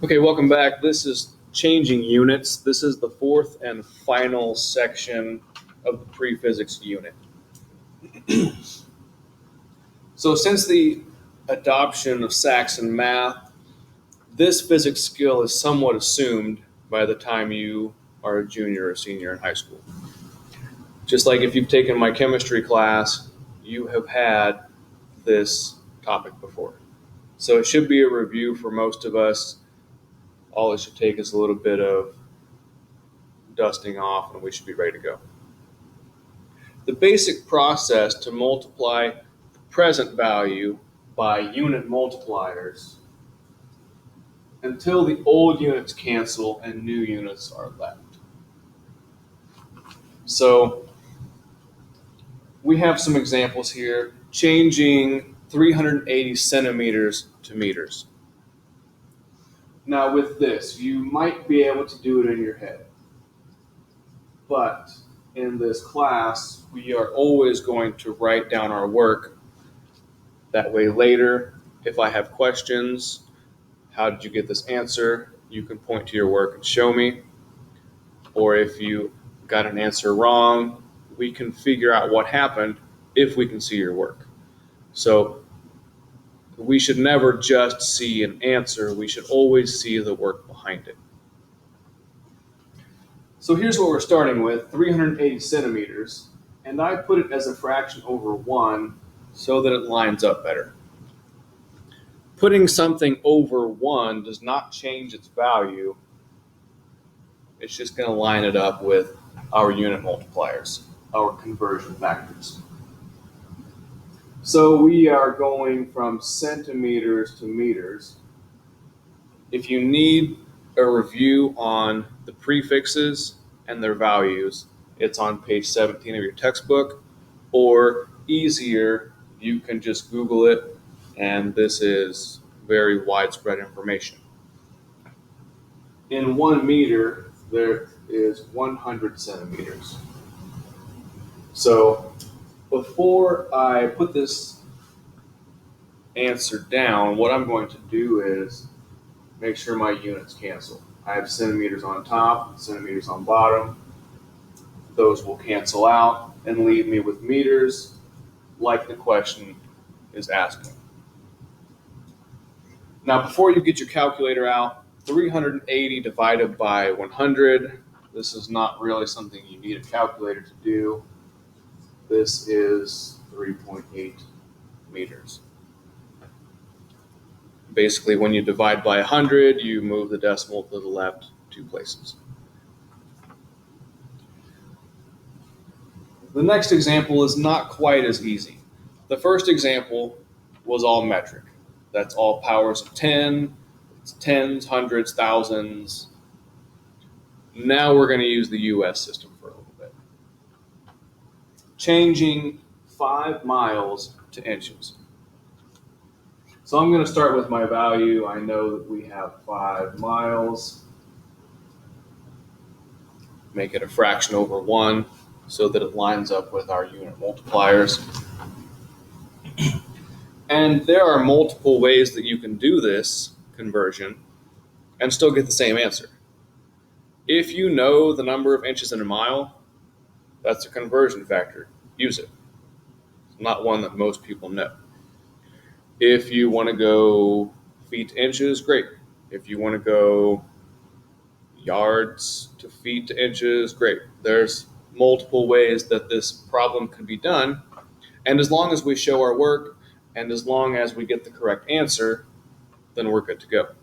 Okay, welcome back. This is changing units. This is the fourth and final section of the pre-physics unit. So since the adoption of Saxon math, this physics skill is somewhat assumed by the time you are a junior or senior in high school. Just like if you've taken my chemistry class, you have had this topic before. So it should be a review for most of us. All it should take is a little bit of dusting off and we should be ready to go. The basic process to multiply the present value by unit multipliers until the old units cancel and new units are left. So we have some examples here, changing 380 centimeters to meters. Now with this, you might be able to do it in your head, but in this class, we are always going to write down our work. That way later, if I have questions, how did you get this answer? You can point to your work and show me. Or if you got an answer wrong, we can figure out what happened if we can see your work. So we should never just see an answer. We should always see the work behind it. So here's what we're starting with, 380 centimeters, and I put it as a fraction over 1 so that it lines up better. Putting something over 1 does not change its value. It's just going to line it up with our unit multipliers, our conversion factors. So we are going from centimeters to meters. If you need a review on the prefixes and their values, it's on page 17 of your textbook, or easier, you can just Google it, and this is very widespread information. In 1 meter, there is 100 centimeters. So before I put this answer down, what I'm going to do is make sure my units cancel. I have centimeters on top, centimeters on bottom. Those will cancel out and leave me with meters, like the question is asking. Now, before you get your calculator out, 380 divided by 100, this is not really something you need a calculator to do. This is 3.8 meters. Basically, when you divide by 100, you move the decimal to the left 2 places. The next example is not quite as easy. The first example was all metric. That's all powers of 10, it's tens, hundreds, thousands. Now we're going to use the US system for a little bit. Changing 5 miles to inches. So I'm going to start with my value. I know that we have 5 miles. Make it a fraction over 1 so that it lines up with our unit multipliers. And there are multiple ways that you can do this conversion and still get the same answer. If you know the number of inches in a mile, that's a conversion factor. Use it. It's not one that most people know. If you want to go feet to inches, great. If you want to go yards to feet to inches, great. There's multiple ways that this problem could be done. And as long as we show our work and as long as we get the correct answer, then we're good to go.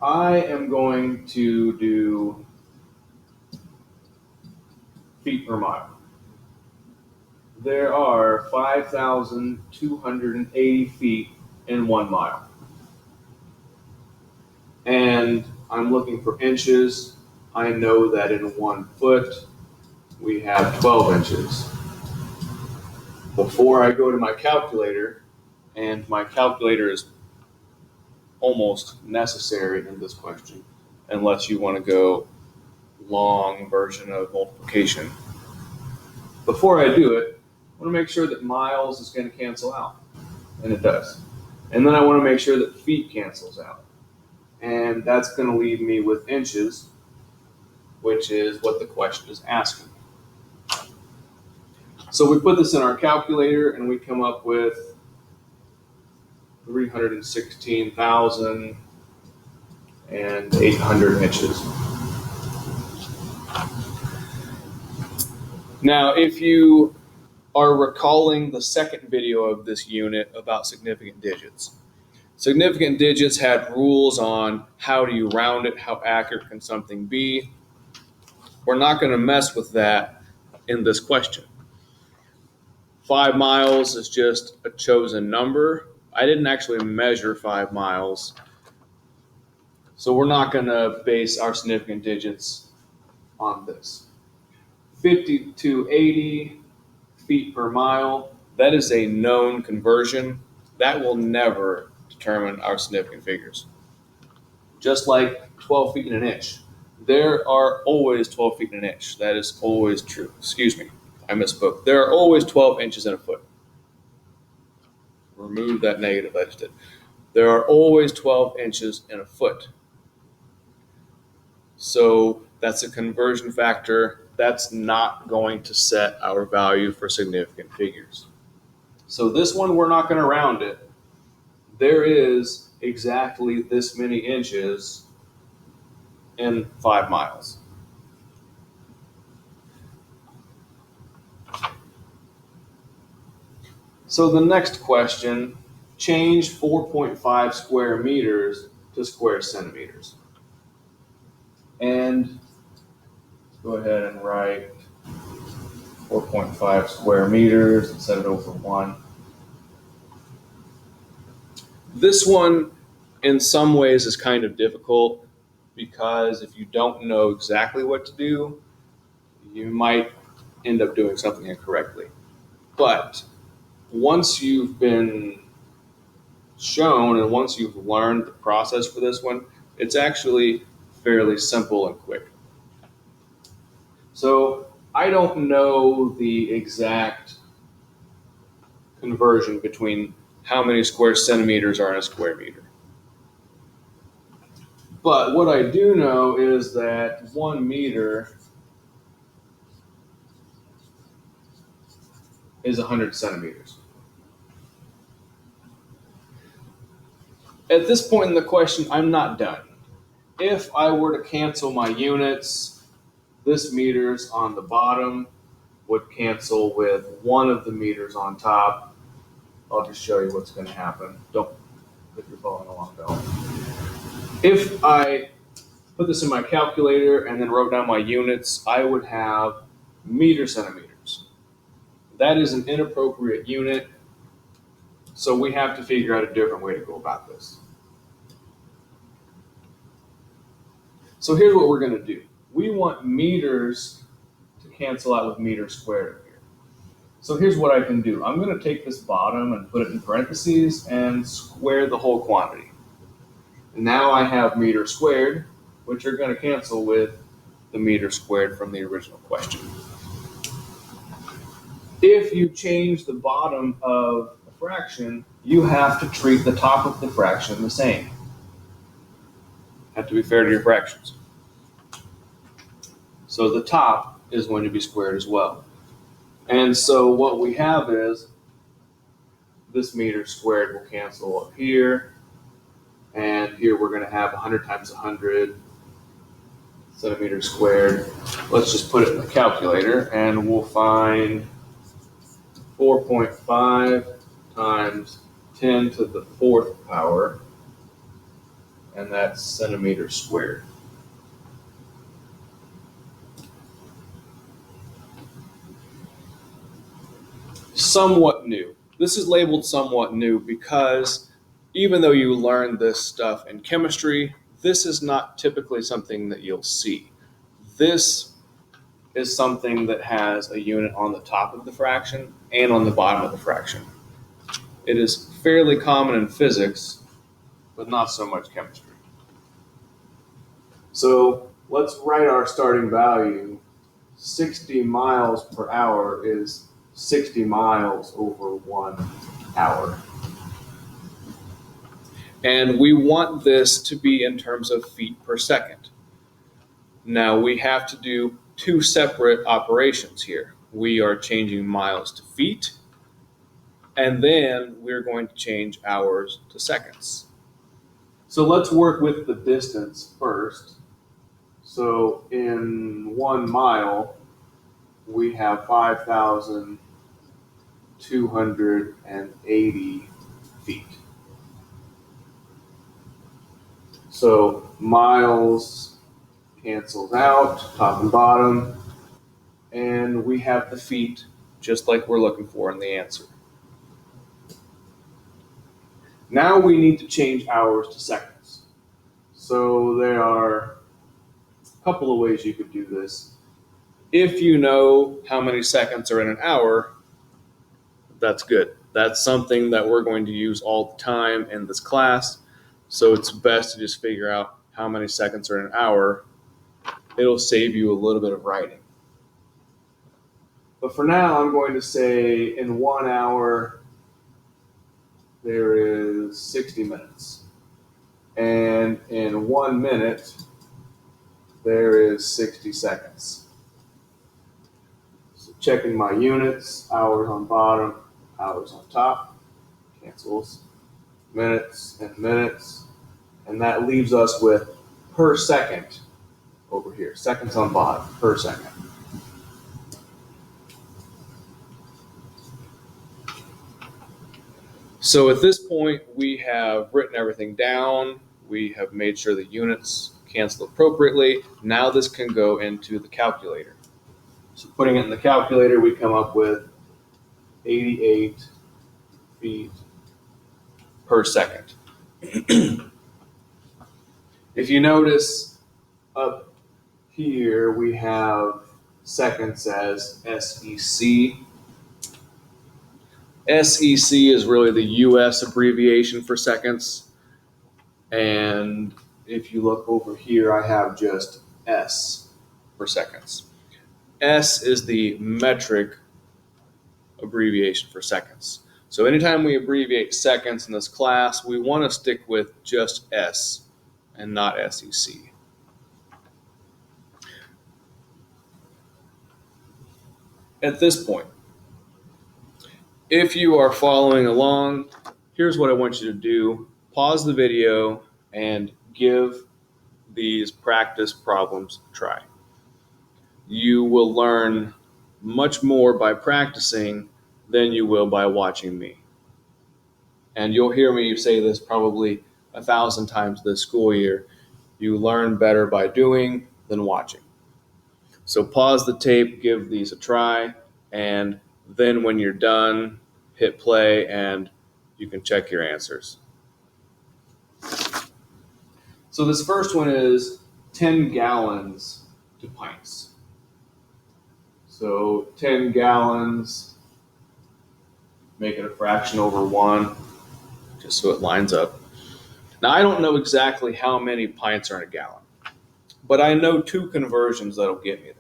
I am going to do feet per mile. There are 5,280 feet in 1 mile. And I'm looking for inches. I know that in 1 foot, we have 12 inches. Before I go to my calculator, and my calculator is almost necessary in this question, unless you want to go long version of multiplication. Before I do it, I want to make sure that miles is going to cancel out, and it does. And then I want to make sure that feet cancels out. And that's going to leave me with inches, which is what the question is asking. So we put this in our calculator and we come up with 316,800 inches. Now, if you are recalling the second video of this unit about significant digits, significant digits had rules on how do you round it, how accurate can something be. We're not going to mess with that in this question. 5 miles is just a chosen number. I didn't actually measure 5 miles, so we're not going to base our significant digits on this. 50 to 80 feet per mile, that is a known conversion. That will never determine our significant figures. Just like 12 feet in an inch. There are always 12 feet in an inch. That is always true. Excuse me, I misspoke. There are always 12 inches in a foot. Remove that negative I just did. There are always 12 inches in a foot. So that's a conversion factor. That's not going to set our value for significant figures. So this one, we're not going to round it. There is exactly this many inches in 5 miles. So the next question, change 4.5 square meters to square centimeters. And go ahead and write 4.5 square meters and set it over 1. This one, in some ways, is kind of difficult because if you don't know exactly what to do, you might end up doing something incorrectly. But once you've been shown and once you've learned the process for this one, it's actually fairly simple and quick. So I don't know the exact conversion between how many square centimeters are in a square meter. But what I do know is that 1 meter is 100 centimeters. At this point in the question, I'm not done. If I were to cancel my units, this meters on the bottom would cancel with one of the meters on top. I'll just show you what's going to happen. If you're following along, don't. If I put this in my calculator and then wrote down my units, I would have meter centimeters. That is an inappropriate unit, so we have to figure out a different way to go about this. So here's what we're going to do. We want meters to cancel out with meters squared here. So here's what I can do. I'm going to take this bottom and put it in parentheses and square the whole quantity. And now I have meter squared, which are going to cancel with the meter squared from the original question. If you change the bottom of a fraction, you have to treat the top of the fraction the same. Have to be fair to your fractions. So the top is going to be squared as well. And so what we have is this meter squared will cancel up here. And here we're going to have 100 times 100 centimeters squared. Let's just put it in the calculator and we'll find 4.5 times 10 to the 4th power, and that's centimeters squared. Somewhat new. This is labeled somewhat new because even though you learn this stuff in chemistry, this is not typically something that you'll see. This is something that has a unit on the top of the fraction and on the bottom of the fraction. It is fairly common in physics, but not so much chemistry. So let's write our starting value. 60 miles per hour is 60 miles over 1 hour. And we want this to be in terms of feet per second. Now we have to do two separate operations here. We are changing miles to feet, and then we're going to change hours to seconds. So let's work with the distance first. So in 1 mile, we have 5,280 feet. So miles cancels out, top and bottom, and we have the feet just like we're looking for in the answer. Now we need to change hours to seconds. So there are a couple of ways you could do this. If you know how many seconds are in an hour, that's good. That's something that we're going to use all the time in this class. So it's best to just figure out how many seconds are in an hour. It'll save you a little bit of writing. But for now, I'm going to say in 1 hour, there is 60 minutes. And in 1 minute, there is 60 seconds. So checking my units, hours on bottom, hours on top, cancels, minutes, and that leaves us with per second over here, seconds on bottom, per second. So at this point, we have written everything down. We have made sure the units cancel appropriately. Now this can go into the calculator. So putting it in the calculator, we come up with 88 feet per second. If you notice up here, we have seconds as SEC. SEC is really the US abbreviation for seconds. And if you look over here, I have just S for seconds. S is the metric abbreviation for seconds. So anytime we abbreviate seconds in this class, we want to stick with just S and not SEC. At this point, if you are following along, here's what I want you to do. Pause the video and give these practice problems a try. You will learn much more by practicing than you will by watching me. And you'll hear me say this probably 1,000 times this school year. You learn better by doing than watching. So pause the tape, give these a try, and then when you're done, hit play and you can check your answers. So this first one is 10 gallons to pints. So 10 gallons, make it a fraction over 1, just so it lines up. Now, I don't know exactly how many pints are in a gallon, but I know 2 conversions that'll get me there.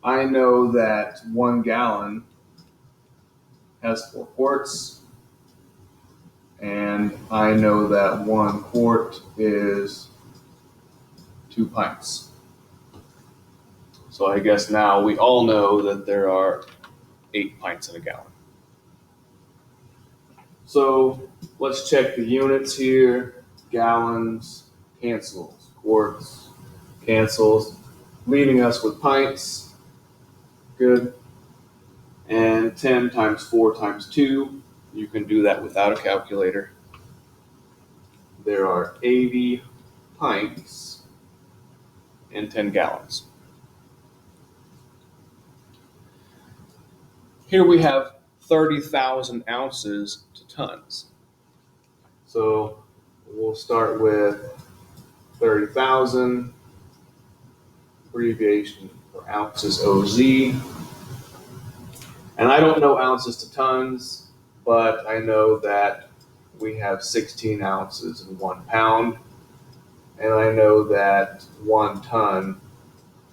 I know that 1 gallon has 4 quarts, and I know that 1 quart is 2 pints. So I guess now we all know that there are 8 pints in a gallon. So let's check the units here. Gallons, cancels, quarts, cancels, leaving us with pints. Good. And 10 times 4 times 2, you can do that without a calculator. There are 80 pints in 10 gallons. Here we have 30,000 ounces to tons. So we'll start with 30,000, abbreviation for ounces, OZ. And I don't know ounces to tons, but I know that we have 16 ounces in 1 pound. And I know that 1 ton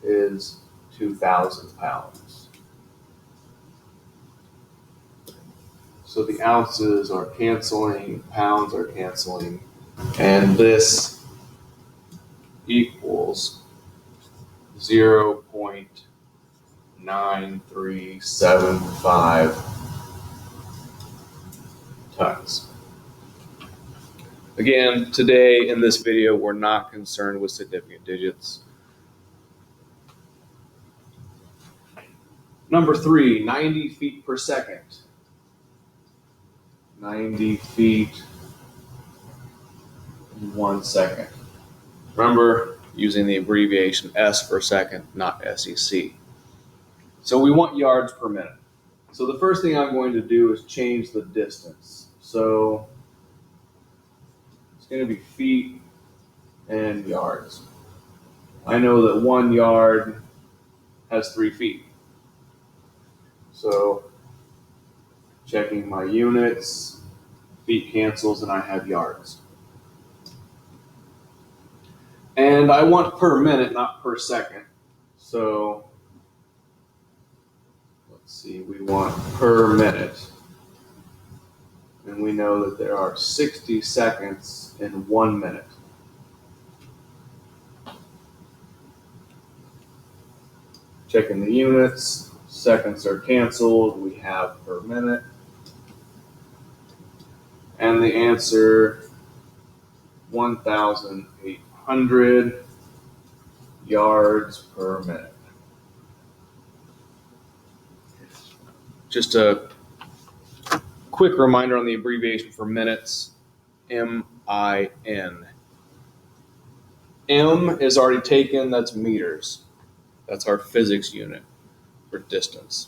is 2,000 pounds. So the ounces are canceling, pounds are canceling, and this equals 0.9375 tons. Again, today in this video, we're not concerned with significant digits. Number 3, 90 feet per second. 90 feet in 1 second. Remember, using the abbreviation S for second, not SEC. So we want yards per minute. So the first thing I'm going to do is change the distance. So it's going to be feet and yards. I know that 1 yard has 3 feet. So checking my units, feet cancels, and I have yards. And I want per minute, not per second. So let's see, we want per minute. And we know that there are 60 seconds in 1 minute. Checking the units, seconds are canceled, we have per minute. And the answer, 1,800 yards per minute. Just a quick reminder on the abbreviation for minutes, M-I-N. M is already taken, that's meters. That's our physics unit for distance.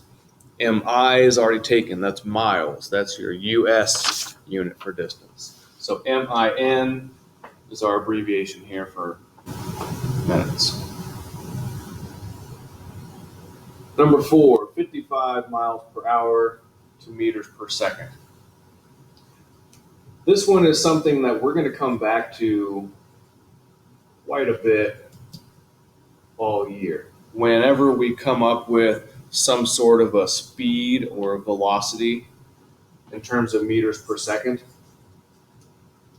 MI is already taken, that's miles. That's your US unit for distance. So MIN is our abbreviation here for minutes. Number 4, 55 miles per hour to meters per second. This one is something that we're going to come back to quite a bit all year. Whenever we come up with some sort of a speed or a velocity in terms of meters per second,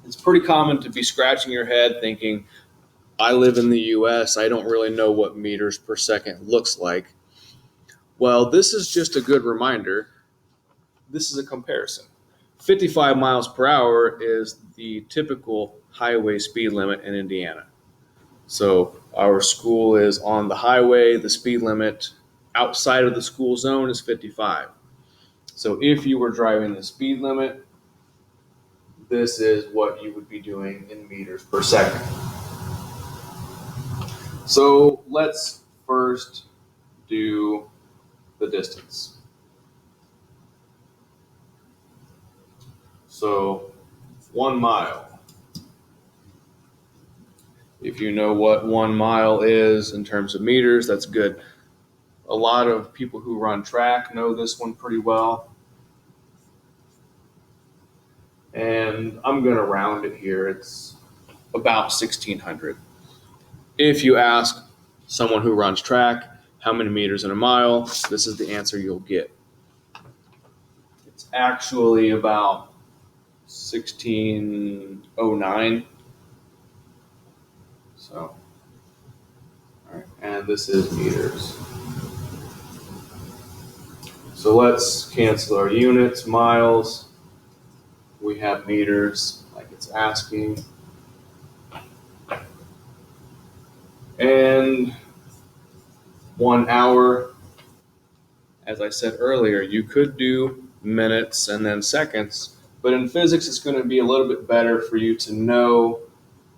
it's pretty common to be scratching your head thinking, I live in the US, I don't really know what meters per second looks like. Well, this is just a good reminder. This is a comparison. 55 miles per hour is the typical highway speed limit in Indiana. So our school is on the highway. The speed limit outside of the school zone is 55. So if you were driving the speed limit, this is what you would be doing in meters per second. So let's first do the distance. So 1 mile. If you know what 1 mile is in terms of meters, that's good. A lot of people who run track know this one pretty well. And I'm going to round it here. It's about 1,600. If you ask someone who runs track how many meters in a mile, this is the answer you'll get. It's actually about 1,609. So, all right, and this is meters. So let's cancel our units, miles. We have meters, like it's asking. And 1 hour, as I said earlier, you could do minutes and then seconds, but in physics, it's going to be a little bit better for you to know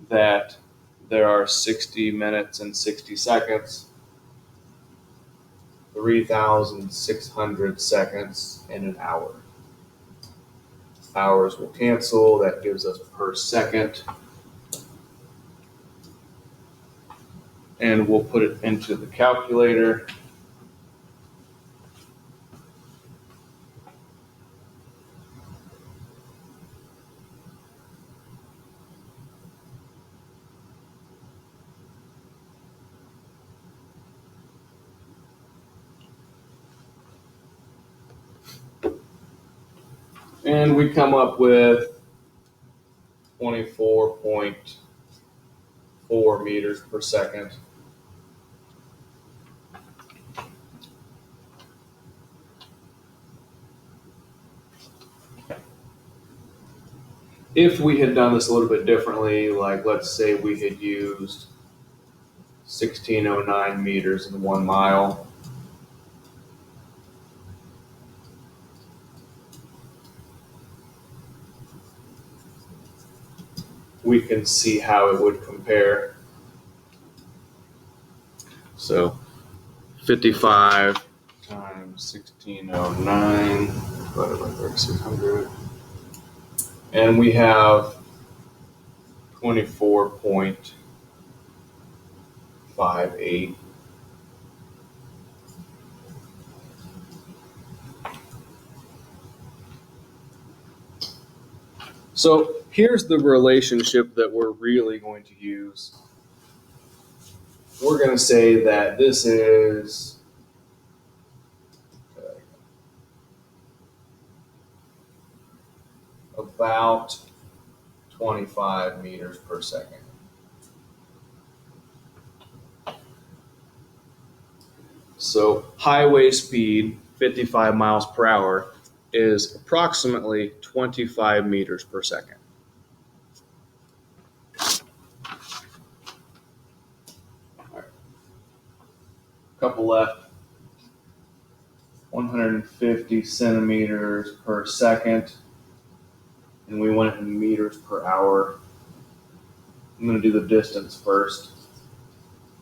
that there are 60 minutes and 60 seconds, 3,600 seconds in an hour. Hours will cancel, that gives us per second. And we'll put it into the calculator. And we come up with 24.4 meters per second. If we had done this a little bit differently, like let's say we had used 1609 meters in 1 mile, we can see how it would compare. So 55 times 1609 divided by 3600. And we have 24.58. So here's the relationship that we're really going to use. We're going to say that this is about 25 meters per second. So highway speed, 55 miles per hour, is approximately 25 meters per second. All right. Couple left. 150 centimeters per second, and we want it in meters per hour. I'm going to do the distance first.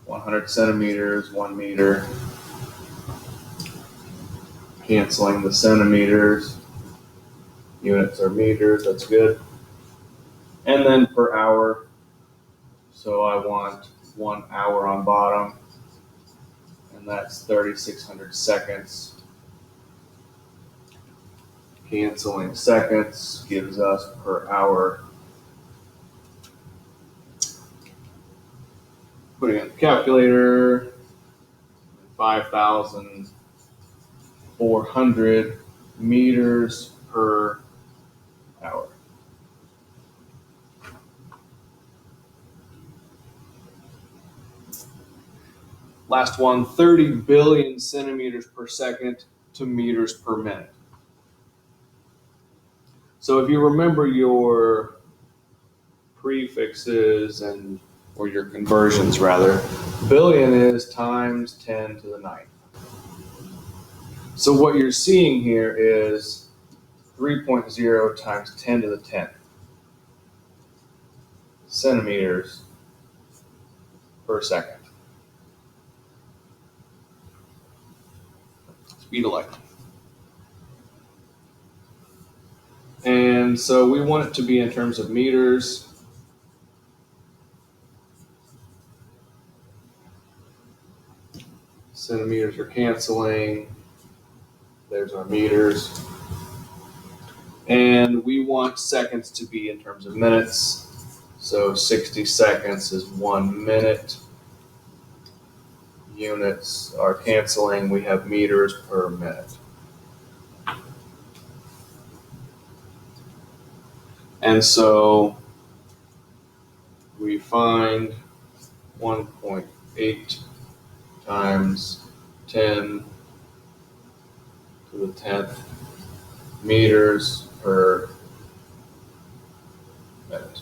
100 centimeters, 1 meter. Canceling the centimeters. Units are meters, that's good. And then per hour. So I want 1 hour on bottom, and that's 3,600 seconds. Canceling seconds gives us per hour. Putting in the calculator, 5,400 meters per hour. Last one, 30 billion centimeters per second to meters per minute. So if you remember your prefixes or your conversions rather, billion is times 10 to the 9th. So what you're seeing here is 3.0 times 10 to the 10th centimeters per second. Speed of light. And so we want it to be in terms of meters. Centimeters are canceling. There's our meters. And we want seconds to be in terms of minutes. So 60 seconds is 1 minute. Units are canceling. We have meters per minute. And so we find 1.8 times 10 to the 10th meters per minute.